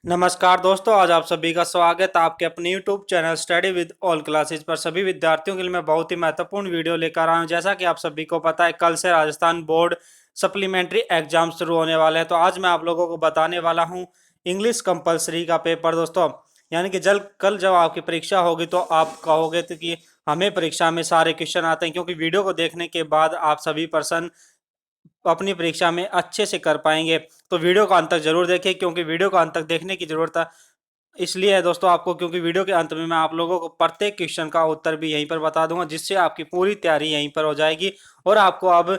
नमस्कार दोस्तों, आज आप सभी का स्वागत है आपके अपने YouTube channel study with all classes पर। सभी विद्यार्थियों के लिए मैं बहुत ही महत्वपूर्ण वीडियो लेकर आया हूं। जैसा कि आप सभी को पता है, कल से राजस्थान बोर्ड सप्लीमेंट्री एग्जाम शुरू होने वाले हैं। तो आज मैं आप लोगों को बताने वाला हूं इंग्लिश कंपलसरी का पेपर दोस्तों। यानी कि कल जब आपकी परीक्षा होगी तो आप कहोगे तो कि हमें परीक्षा में सारे क्वेश्चन आते हैं, क्योंकि वीडियो को देखने के बाद आप सभी पर्सन अपनी परीक्षा में अच्छे से कर पाएंगे। तो वीडियो को अंत तक जरूर देखें, क्योंकि वीडियो को अंत तक देखने की जरूरत है इसलिए है दोस्तों आपको, क्योंकि वीडियो के अंत में मैं आप लोगों को प्रत्येक क्वेश्चन का उत्तर भी यहीं पर बता दूंगा, जिससे आपकी पूरी तैयारी यहीं पर हो जाएगी और आपको अब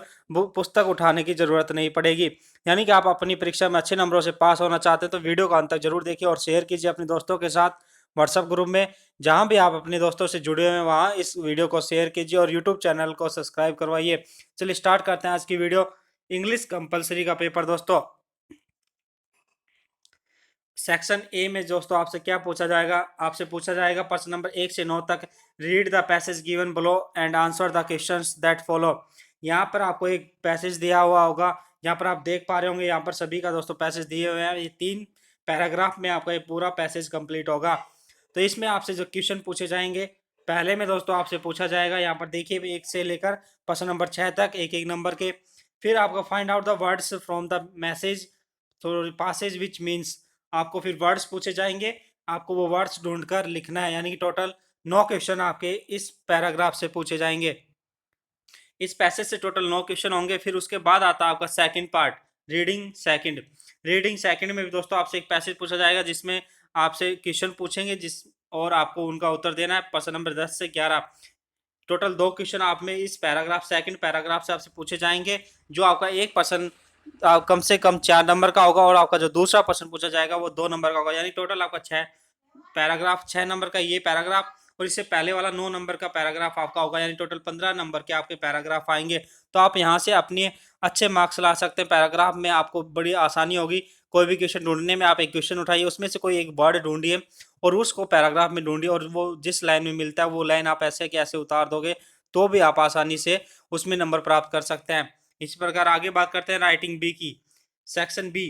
पुस्तक उठाने की जरूरत नहीं पड़ेगी। यानी कि आप अपनी परीक्षा में अच्छे नंबरों से पास होना चाहते हैं तो वीडियो को अंत तक जरूर देखिए और शेयर कीजिए अपने दोस्तों के साथ व्हाट्सएप ग्रुप में। जहां भी आप अपने दोस्तों से जुड़े हुए हैं वहां इस वीडियो को शेयर कीजिए और यूट्यूब चैनल को सब्सक्राइब करवाइए। चलिए स्टार्ट करते हैं आज की वीडियो। इंग्लिश कंपलसरी का पेपर दोस्तों, सेक्शन ए में दोस्तों आपसे क्या पूछा जाएगा? आपसे पूछा जाएगा प्रश्न नंबर 1 से 9 तक, read the passage given below and answer the questions that follow. यहाँ पर आपको एक पैसेज दिया हुआ होगा, यहाँ पर आप देख पा रहे होंगे, यहाँ पर सभी का दोस्तों पैसेज दिए हुए हैं। ये 3 पैराग्राफ में आपका ये पूरा पैसेज कंप्लीट होगा। तो इसमें आपसे जो क्वेश्चन पूछे जाएंगे, पहले में दोस्तों आपसे पूछा जाएगा, यहाँ पर देखिए 1 से लेकर प्रश्न नंबर 6 तक एक एक नंबर के। फिर आपको find out the words from the message तो पासेज विच मीन्स, आपको फिर वर्ड्स पूछे जाएंगे, आपको वो वर्ड्स ढूंढकर लिखना है। यानी कि टोटल 9 क्वेश्चन आपके इस पैराग्राफ से पूछे जाएंगे। इस पैसेज से टोटल 9 क्वेश्चन होंगे। फिर उसके बाद आता है आपका second part, reading second. Reading second में भी दोस्तों आपसे एक पैसेज पूछा जाएगा, जिसमें आपसे क्वेश्चन पूछेंगे जिस और आपको उनका उत्तर देना है। प्रश्न नंबर 10 से 11 टोटल 2 क्वेश्चन आप में इस पैराग्राफ सेकंड पैराग्राफ से आपसे पूछे जाएंगे, जो आपका एक प्रश्न कम से कम 4 नंबर का होगा और आपका जो दूसरा प्रश्न पूछा जाएगा वो 2 नंबर का होगा। यानी टोटल आपका 6 पैराग्राफ, 6 नंबर का ये पैराग्राफ और इससे पहले वाला 9 नंबर का पैराग्राफ आपका होगा। यानी टोटल 15 नंबर के आपके पैराग्राफ आएंगे। तो आप यहाँ से अपने अच्छे मार्क्स ला सकते हैं। पैराग्राफ में आपको बड़ी आसानी होगी कोई भी क्वेश्चन ढूंढने में। आप एक क्वेश्चन उठाइए, उसमें से कोई एक वर्ड ढूंढिए और उसको पैराग्राफ में ढूंढिए, और वो जिस लाइन में मिलता है वो लाइन आप ऐसे कैसे उतार दोगे तो भी आप आसानी से उसमें नंबर प्राप्त कर सकते हैं। इसी प्रकार आगे बात करते हैं राइटिंग बी की, सेक्शन बी।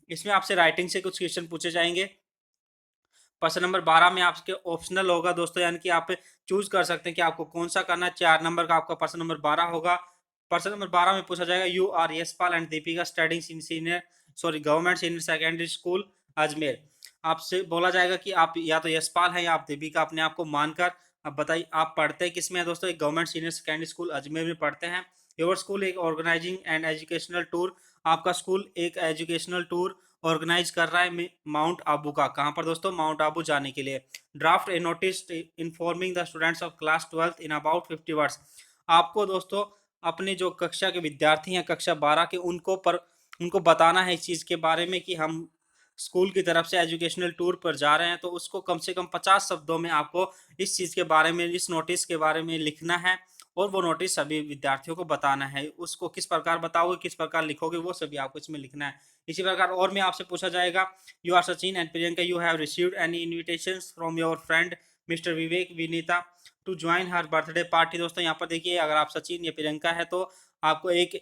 इसमें आपसे राइटिंग से कुछ क्वेश्चन पूछे जाएंगे। प्रश्न नंबर 12 में आपके ऑप्शनल होगा दोस्तों, यानी कि आप चूज कर सकते हैं कि आपको कौन सा करना है। 4 नंबर का आपका प्रश्न नंबर 12 होगा। प्रश्न नंबर 12 में पूछा जाएगा, you are Yashpal and Deepika studying in senior government senior secondary school Ajmer. आपसे बोला जाएगा कि आप या तो यशपाल हैं या आप दीपिका, अपने आप को मानकर अब बताइए आप पढ़ते हैं किसमें है दोस्तों? एक government senior secondary school Ajmer में पढ़ते हैं। योर स्कूल एक ऑर्गेनाइजिंग एंड एजुकेशनल टूर, आपका स्कूल एक एजुकेशनल टूर ऑर्गेनाइज कर रहा है माउंट आबू का। कहाँ पर दोस्तों? माउंट आबू जाने के लिए। Draft A notice informing the students of class 12 in about 50 words. आपको दोस्तों अपने जो कक्षा के विद्यार्थी हैं कक्षा 12 के, उनको बताना है इस चीज़ के बारे में कि हम स्कूल की तरफ से एजुकेशनल टूर पर जा रहे हैं। तो उसको कम से कम 50 शब्दों में आपको इस चीज़ के बारे में, इस नोटिस के बारे में लिखना है और वो नोटिस सभी विद्यार्थियों को बताना है। उसको किस प्रकार बताओगे, किस प्रकार लिखोगे, वो सभी आपको इसमें लिखना है। इसी प्रकार और में आपसे पूछा जाएगा, you are Sachin and Priyanka, you have received any invitations from your friend mister Vivek Vinita to join her birthday party. दोस्तों यहाँ पर देखिए, अगर आप सचिन या प्रियंका है तो आपको एक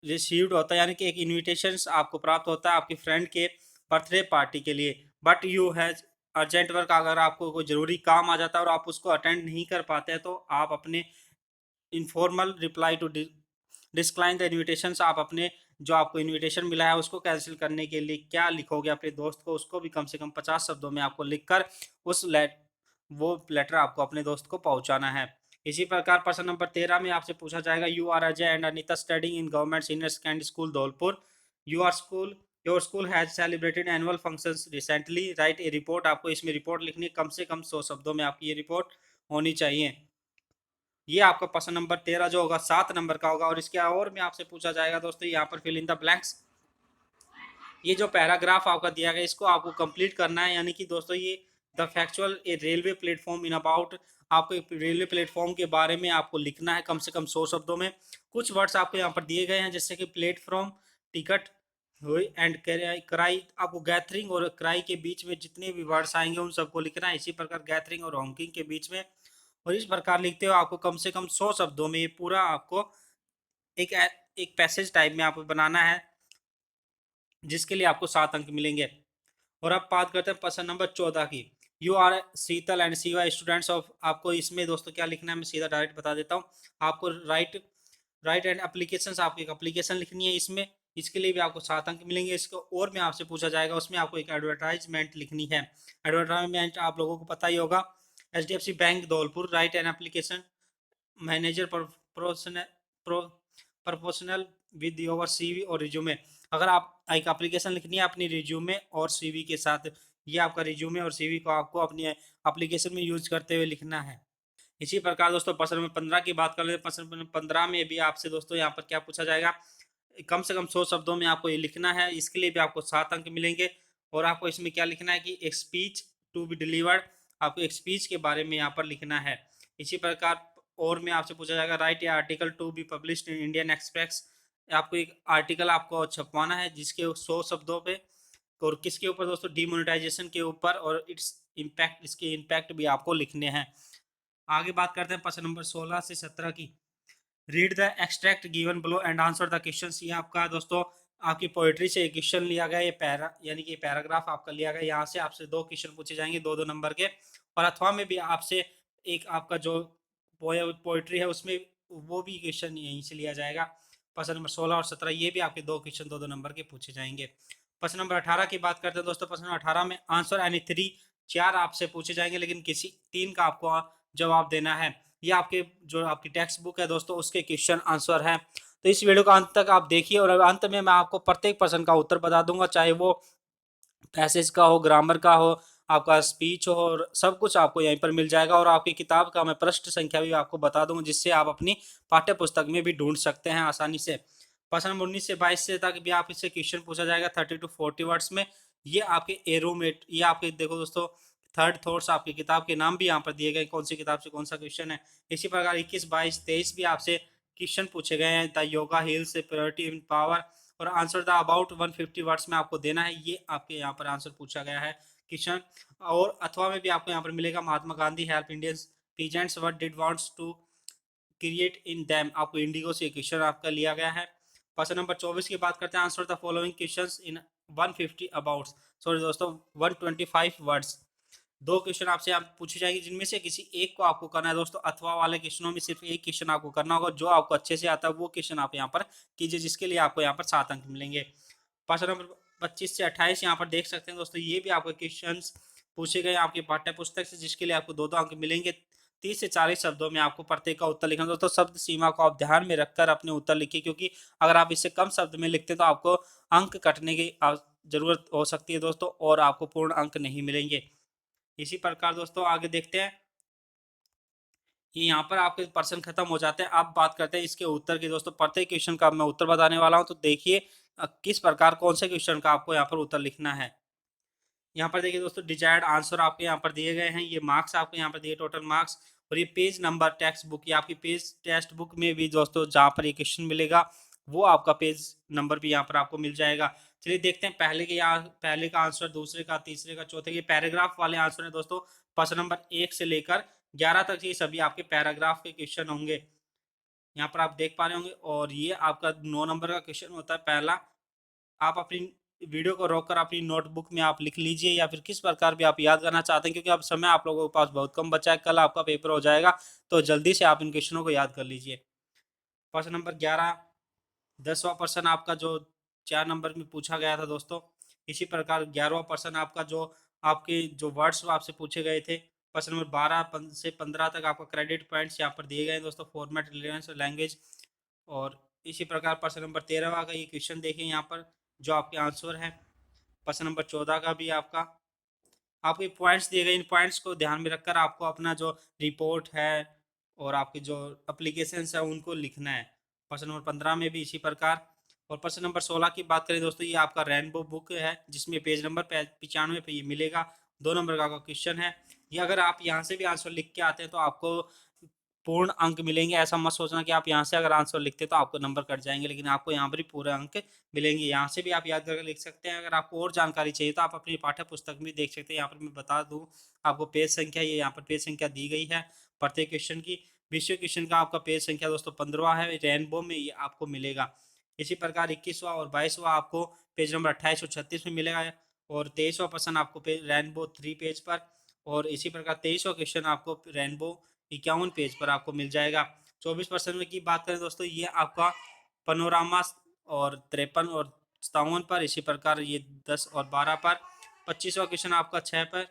रिसीव्ड होता है, यानी कि एक इन्विटेशंस आपको प्राप्त होता है आपके फ्रेंड के बर्थडे पार्टी के लिए। But you has urgent work, अगर आपको कोई जरूरी काम आ जाता है और आप उसको अटेंड नहीं कर पाते हैं तो आप अपने informal reply to decline the invitations, आप अपने जो आपको इनविटेशन मिला है उसको कैंसिल करने के लिए क्या लिखोगे अपने दोस्त को, उसको भी कम से कम 50 शब्दों में आपको लिखकर वो लेटर आपको अपने दोस्त को पहुंचाना है। इसी प्रकार प्रश्न नंबर 13 में आपसे पूछा जाएगा, you are Ajay and Anita studying in government senior secondary school Dholpur, you are school your school has celebrated annual functions recently, write a report. आपको इसमें रिपोर्ट लिखनी है, कम से कम 100 शब्दों में आपकी ये रिपोर्ट होनी चाहिए। ये आपका प्रश्न नंबर 13 जो होगा 7 नंबर का होगा। और इसके और में आपसे पूछा जाएगा दोस्तों, यहाँ पर फिल इन द ब्लैंक्स। ये जो पैराग्राफ आपका दिया गया इसको आपको कंप्लीट करना है। यानी कि दोस्तों ये the factual A railway platform in about, आपको एक रेलवे प्लेटफॉर्म के बारे में आपको लिखना है कम से कम 100 शब्दों में। कुछ वर्ड्स आपको यहाँ पर दिए गए हैं, जैसे कि प्लेटफॉर्म, टिकट हुई एंड क्राई। आपको गैथरिंग और क्राई के बीच में जितने भी वर्ड्स आएंगे उन सबको लिखना है। इसी प्रकार गैथरिंग और हॉन्किंग के बीच में, और इस प्रकार लिखते हो आपको कम से कम 100 शब्दों में ये पूरा आपको एक एक पैसेज टाइप में आपको बनाना है, जिसके लिए आपको 7 अंक मिलेंगे। और अब बात करते हैं प्रश्न नंबर 14 की। You are Sheetal and Shiva students of, आपको इसमें दोस्तों क्या लिखना है मैं सीधा डायरेक्ट बता देता हूँ। आपको राइट राइट एंड एप्लीकेशन, आपको एक एप्लीकेशन लिखनी है इसमें, इसके लिए भी आपको 7 अंक मिलेंगे। इसको और में आपसे पूछा जाएगा, उसमें आपको एक एडवर्टाइजमेंट लिखनी है। एडवर्टाइजमेंट आप लोगों को पता ही होगा, HDFC bank Dholpur, right and application manager proportional with your CV और रिज्यूमे। अगर आप एक एप्लीकेशन लिखनी है अपनी रिज्यूमे और सीवी के साथ, ये आपका रिज्यूमे और सीवी को आपको अपनी एप्लीकेशन में यूज करते हुए लिखना है। इसी प्रकार दोस्तों प्रश्न नंबर 15 की बात कर लेते हैं। प्रश्न नंबर 15 में भी आपसे दोस्तों यहाँ पर क्या पूछा जाएगा, कम से कम 100 शब्दों में आपको ये लिखना है। इसके लिए भी आपको 7 अंक मिलेंगे। और आपको इसमें क्या लिखना है कि एक स्पीच टू बी डिलीवर्ड, आपको एक स्पीच के बारे में यहाँ पर लिखना है। इसी प्रकार और में आपसे पूछा जाएगा right A article to be published in Indian express, आपको एक आर्टिकल आपको छपवाना है जिसके 100 शब्दों पे, और किसके ऊपर दोस्तों, डिमोनेटाइजेशन के ऊपर, और इट्स इम्पैक्ट, इसके इम्पैक्ट भी आपको लिखने हैं। आगे बात करते हैं प्रश्न नंबर 16 से 17 की। Read the extract given below and answer the questions. ये आपका दोस्तों आपकी पोएट्री से एक क्वेश्चन लिया गया, ये पैरा यानी कि पैराग्राफ आपका लिया गया। यहाँ से आपसे 2 क्वेश्चन पूछे जाएंगे, 2-2 नंबर के। और अथवा में भी आपसे एक आपका जो पोएट्री है उसमें वो भी क्वेश्चन यहीं से लिया जाएगा। प्रश्न नंबर 16 और 17 ये भी आपके 2 क्वेश्चन 2-2 नंबर के पूछे जाएंगे। प्रश्न नंबर 18 की बात करते हैं दोस्तों। प्रश्न नंबर 18 में आंसर एनी 3, 4 आपसे पूछे जाएंगे, लेकिन किसी 3 का आपको जवाब देना है। ये आपके जो आपकी टेक्स्ट बुक है दोस्तों उसके क्वेश्चन आंसर है। तो इस वीडियो को अंत तक आप देखिए, और अंत में मैं आपको प्रत्येक प्रश्न का उत्तर बता दूंगा, चाहे वो पैसेज का हो, ग्रामर का हो, आपका स्पीच हो, और सब कुछ आपको यहीं पर मिल जाएगा। और आपकी किताब का मैं पृष्ठ संख्या भी आपको बता दूंगा, जिससे आप अपनी पाठ्य पुस्तक में भी ढूंढ सकते हैं आसानी से। प्रश्न नंबर 19 से 22 से तक भी आप इससे क्वेश्चन पूछा जाएगा 30 to 40 वर्ड्स में। ये आपके एरोमेट, ये आपके देखो दोस्तों थर्ड थॉट्स, आपकी किताब के नाम भी यहाँ पर दिए गए, कौन सी किताब से कौन सा क्वेश्चन है। इसी प्रकार 21, 22, 23 भी आपसे क्वेश्चन पूछे गए हैं। द योगा हिल से प्योरिटी इन पावर, और आंसर द अबाउट 150 वर्ड्स में आपको देना है। ये आपके यहाँ पर आंसर पूछा गया है क्वेश्चन। और अथवा में भी आपको यहाँ पर मिलेगा Mahatma Gandhi help Indian peasants what did wants to create in them, आपको इंडिगो से क्वेश्चन आपका लिया गया है। क्वेश्चन नंबर 24 की बात करते हैं। Answer the following questions in 150 about, sorry दोस्तों 125 वर्ड्स। 2 क्वेश्चन आपसे आप पूछी जाएगी, जिनमें से किसी एक को आपको करना है दोस्तों। अथवा वाले क्वेश्चनों में सिर्फ एक क्वेश्चन आपको करना होगा, जो आपको अच्छे से आता है वो क्वेश्चन आप यहाँ पर कीजिए, जिसके लिए आपको यहाँ पर 7 अंक मिलेंगे। प्रश्न नंबर 25 से 28 यहाँ पर देख सकते हैं दोस्तों, ये भी आपके क्वेश्चन पूछे गए आपकी पाठ्य पुस्तक से, जिसके लिए आपको 2-2 अंक मिलेंगे। 30 से 40 शब्दों में आपको प्रत्येक का उत्तर लिखना। दोस्तों शब्द सीमा को आप ध्यान में रखकर अपने उत्तर लिखिए, क्योंकि अगर आप इससे कम शब्द में लिखते हैं तो आपको अंक कटने की जरूरत हो सकती है दोस्तों, और आपको पूर्ण अंक नहीं मिलेंगे। इसी प्रकार दोस्तों आगे देखते हैं। ये यहाँ पर आपके प्रश्न खत्म हो जाते हैं। अब बात करते हैं इसके उत्तर की दोस्तों। प्रत्येक क्वेश्चन का मैं उत्तर बताने वाला हूँ, तो देखिए किस प्रकार कौन से क्वेश्चन का आपको यहाँ पर उत्तर लिखना है। यहाँ पर देखिए दोस्तों डिजायर्ड आंसर आपके यहाँ पर दिए गए हैं, ये मार्क्स आपको यहाँ पर दिए टोटल मार्क्स, और ये पेज नंबर टेक्स्ट बुक, ये आपकी पेज टेक्स्ट बुक में भी दोस्तों जहाँ पर ये क्वेश्चन मिलेगा वो आपका पेज नंबर भी यहाँ पर आपको मिल जाएगा। चलिए देखते हैं पहले के, यहाँ पहले का आंसर, दूसरे का, तीसरे का, चौथे के पैराग्राफ वाले आंसर है दोस्तों। प्रश्न नंबर 1 से लेकर 11 तक ये सभी आपके पैराग्राफ के क्वेश्चन होंगे, यहाँ पर आप देख पा रहे होंगे। और ये आपका 9 नंबर का क्वेश्चन होता है पहला। आप अपनी वीडियो को रोककर अपनी नोटबुक में आप लिख लीजिए, या फिर किस प्रकार भी आप याद करना चाहते हैं, क्योंकि अब समय आप लोगों के पास बहुत कम बचा है, कल आपका पेपर हो जाएगा, तो जल्दी से आप इन क्वेश्चनों को याद कर लीजिए। प्रश्न नंबर 11, 10वां प्रश्न आपका जो 4 नंबर में पूछा गया था दोस्तों। इसी प्रकार 11वां प्रश्न आपका जो आपके जो वर्ड्स आपसे पूछे गए थे। प्रश्न नंबर 12 से 15 तक आपका क्रेडिट पॉइंट्स यहाँ पर दिए गए हैं दोस्तों, फॉर्मेट, रिलेवेंस और लैंग्वेज। और इसी प्रकार प्रश्न नंबर 13 का ये क्वेश्चन देखिए यहाँ पर, जो आपके आंसर है। प्रश्न नंबर 14 का भी आपको ये पॉइंट्स दिए गए, इन पॉइंट्स को ध्यान में रखकर आपको अपना जो रिपोर्ट है और आपकी जो अप्लीकेशंस है उनको लिखना है। प्रश्न नंबर 15 में भी इसी प्रकार। और प्रश्न नंबर 16 की बात करें दोस्तों, ये आपका रेनबो बुक है, जिसमें पेज नंबर 95 पे ये मिलेगा। 2 नंबर का क्वेश्चन है ये। अगर आप यहाँ से भी आंसर लिख के आते हैं तो आपको पूर्ण अंक मिलेंगे। ऐसा मत सोचना कि आप यहाँ से अगर आंसर लिखते तो आपको नंबर कट जाएंगे, लेकिन आपको यहाँ पर ही पूरे अंक मिलेंगे। यहाँ से भी आप याद करके लिख सकते हैं। अगर आपको और जानकारी चाहिए तो आप अपनी पाठ्य पुस्तक में देख सकते हैं। यहाँ पर मैं बता दूँ आपको पेज संख्या, ये यहाँ पर पेज संख्या दी गई है प्रत्येक क्वेश्चन की। 20वें क्वेश्चन का आपका पेज संख्या दोस्तों 15वां है, रेनबो में ये आपको मिलेगा। इसी प्रकार 21वां और 22वां आपको पेज नंबर 28 और 36 में मिलेगा। और 23वां प्रश्न आपको रेनबो 3 पेज पर, और इसी प्रकार 23वां क्वेश्चन आपको रेनबो 51 पेज पर आपको मिल जाएगा। 24 में की बात करें दोस्तों, ये आपका पनोरामा और 53 और 57 पर, इसी प्रकार ये 10 और 12 पर। 25वां क्वेश्चन आपका 6 पर,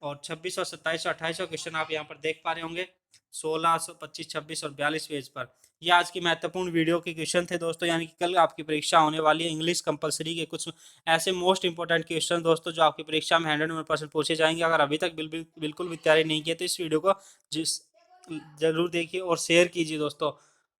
और 26 और 27 और 28वां क्वेश्चन आप यहाँ पर देख पा रहे होंगे 16, 25, 26 और 42 पेज पर। ये आज की महत्वपूर्ण वीडियो के क्वेश्चन थे दोस्तों, यानी कि कल आपकी परीक्षा होने वाली है इंग्लिश कंपलसरी के कुछ ऐसे मोस्ट इंपॉर्टेंट क्वेश्चन दोस्तों जो आपकी परीक्षा में 100% पूछे जाएंगे। अगर अभी तक बिल्कुल भी तैयारी नहीं की तो इस वीडियो को जिस जरूर देखिए और शेयर कीजिए दोस्तों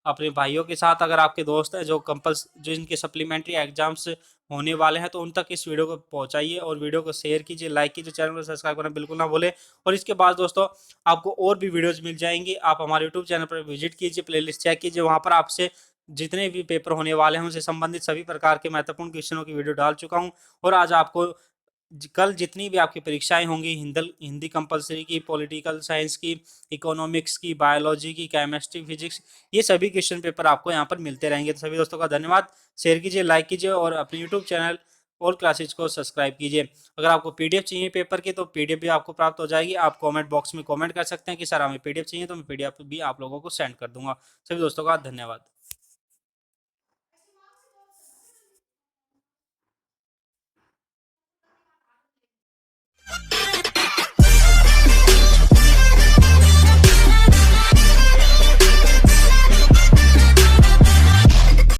अपने भाइयों के साथ। अगर आपके दोस्त हैं जो इनके सप्लीमेंट्री एग्जाम्स होने वाले हैं तो उन तक इस वीडियो को पहुंचाइए और वीडियो को शेयर कीजिए, लाइक कीजिए, चैनल को सब्सक्राइब करना बिल्कुल ना भूलें। और इसके बाद दोस्तों आपको और भी वीडियोस मिल जाएंगी, आप हमारे यूट्यूब चैनल पर विजिट कीजिए, प्लेलिस्ट चेक कीजिए, वहां पर आपसे जितने भी पेपर होने वाले हैं उनसे संबंधित सभी प्रकार के महत्वपूर्ण क्वेश्चनों की वीडियो डाल चुका हूं। और आज आपको कल जितनी भी आपकी परीक्षाएं होंगी हिंदी कंपलसरी की, पॉलिटिकल साइंस की, इकोनॉमिक्स की, बायोलॉजी की, केमिस्ट्री, फिजिक्स, ये सभी क्वेश्चन पेपर आपको यहाँ पर मिलते रहेंगे। तो सभी दोस्तों का धन्यवाद, शेयर कीजिए, लाइक कीजिए और अपने यूट्यूब चैनल और क्लासेज को सब्सक्राइब कीजिए। अगर आपको पीडीएफ चाहिए पेपर की तो पीडीएफ भी आपको प्राप्त हो जाएगी। आप कमेंट बॉक्स में कमेंट कर सकते हैं कि सर हमें पीडीएफ चाहिए, तो मैं पीडीएफ भी आप लोगों को सेंड कर दूंगा। सभी दोस्तों का धन्यवाद।